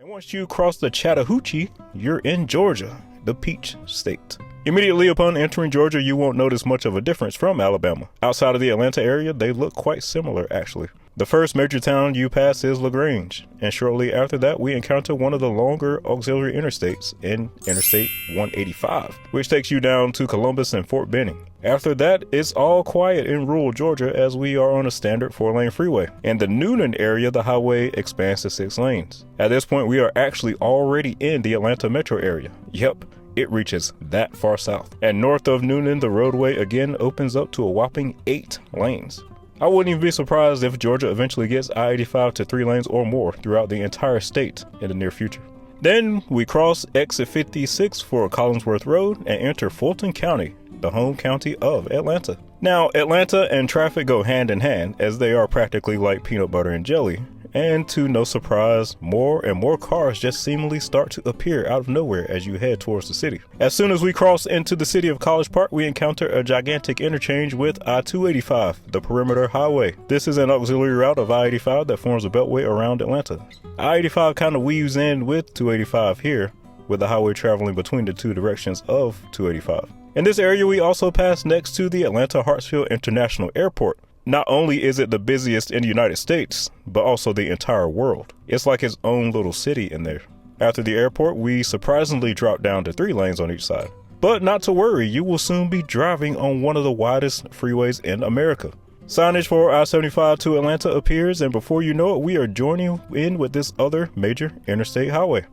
And once you cross the Chattahoochee, you're in Georgia, the Peach State. Immediately upon entering Georgia, you won't notice much of a difference from Alabama. Outside of the Atlanta area, they look quite similar actually. The first major town you pass is LaGrange, and shortly after that we encounter one of the longer auxiliary interstates in Interstate 185, which takes you down to Columbus and Fort Benning. After that, it's all quiet in rural Georgia as we are on a standard 4-lane freeway. In the Noonan area, the highway expands to 6 lanes. At this point, we are actually already in the Atlanta metro area. Yep, it reaches that far south. And north of Noonan, the roadway again opens up to a whopping 8 lanes. I wouldn't even be surprised if Georgia eventually gets I-85 to 3 lanes or more throughout the entire state in the near future. Then we cross exit 56 for Collinsworth Road and enter Fulton County, the home county of Atlanta. Now, Atlanta and traffic go hand in hand as they are practically like peanut butter and jelly. And to no surprise, more and more cars just seemingly start to appear out of nowhere as you head towards the city. As soon as we cross into the city of College Park, we encounter a gigantic interchange with I-285, the perimeter highway. This is an auxiliary route of I-85 that forms a beltway around Atlanta. I-85 kind of weaves in with 285 here, with the highway traveling between the two directions of 285. In this area, we also pass next to the Atlanta Hartsfield International Airport. Not only is it the busiest in the United States, but also the entire world. It's like its own little city in there. After the airport, we surprisingly drop down to 3 lanes on each side. But not to worry, you will soon be driving on one of the widest freeways in America. Signage for I-75 to Atlanta appears, and before you know it, we are joining in with this other major interstate highway.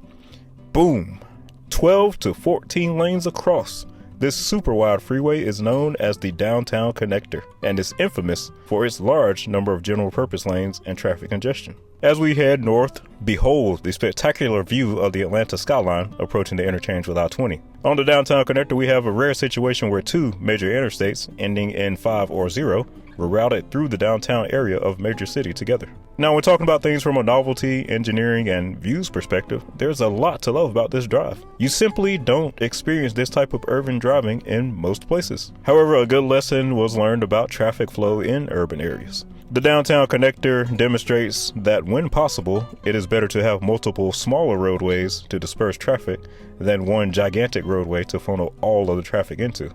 Boom! 12 to 14 lanes across. This super wide freeway is known as the Downtown Connector and is infamous for its large number of general purpose lanes and traffic congestion. As we head north, behold the spectacular view of the Atlanta skyline approaching the interchange with I-20. On the Downtown Connector, we have a rare situation where 2 major interstates ending in 5 or 0 were routed through the downtown area of major city together. Now, when talking about things from a novelty, engineering, and views perspective, there's a lot to love about this drive. You simply don't experience this type of urban driving in most places. However, a good lesson was learned about traffic flow in urban areas. The Downtown Connector demonstrates that when possible, it is better to have multiple smaller roadways to disperse traffic than one gigantic roadway to funnel all of the traffic into.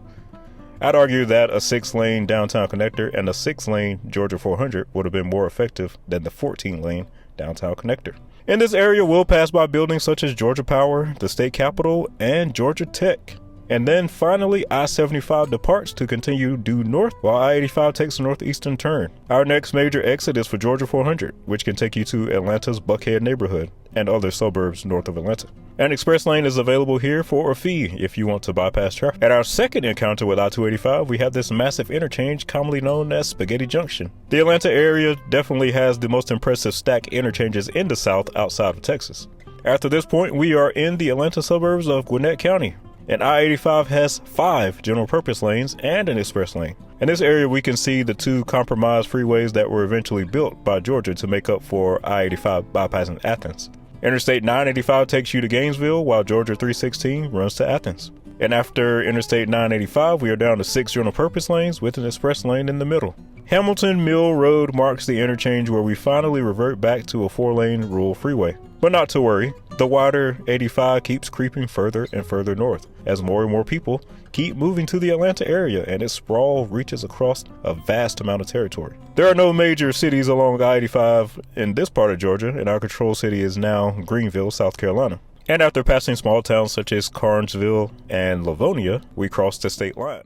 I'd argue that a 6-lane Downtown Connector and a 6-lane Georgia 400 would have been more effective than the 14-lane Downtown Connector. In this area, we'll pass by buildings such as Georgia Power, the state capitol, and Georgia Tech. And then finally, I-75 departs to continue due north while I-85 takes a northeastern turn. Our next major exit is for Georgia 400, which can take you to Atlanta's Buckhead neighborhood and other suburbs north of Atlanta. An express lane is available here for a fee if you want to bypass traffic. At our second encounter with I-285, we have this massive interchange commonly known as Spaghetti Junction. The Atlanta area definitely has the most impressive stack interchanges in the South outside of Texas. After this point, we are in the Atlanta suburbs of Gwinnett County. And I-85 has 5 general purpose lanes and an express lane. In this area, we can see the 2 compromised freeways that were eventually built by Georgia to make up for I-85 bypassing Athens. Interstate 985 takes you to Gainesville, while Georgia 316 runs to Athens. And after Interstate 985, we are down to 6 general purpose lanes with an express lane in the middle. Hamilton Mill Road marks the interchange where we finally revert back to a 4-lane rural freeway. But not to worry, the wider 85 keeps creeping further and further north as more and more people keep moving to the Atlanta area, and its sprawl reaches across a vast amount of territory. There are no major cities along I-85 in this part of Georgia, and our control city is now Greenville, South Carolina. And after passing small towns such as Carnesville and Livonia, we cross the state line.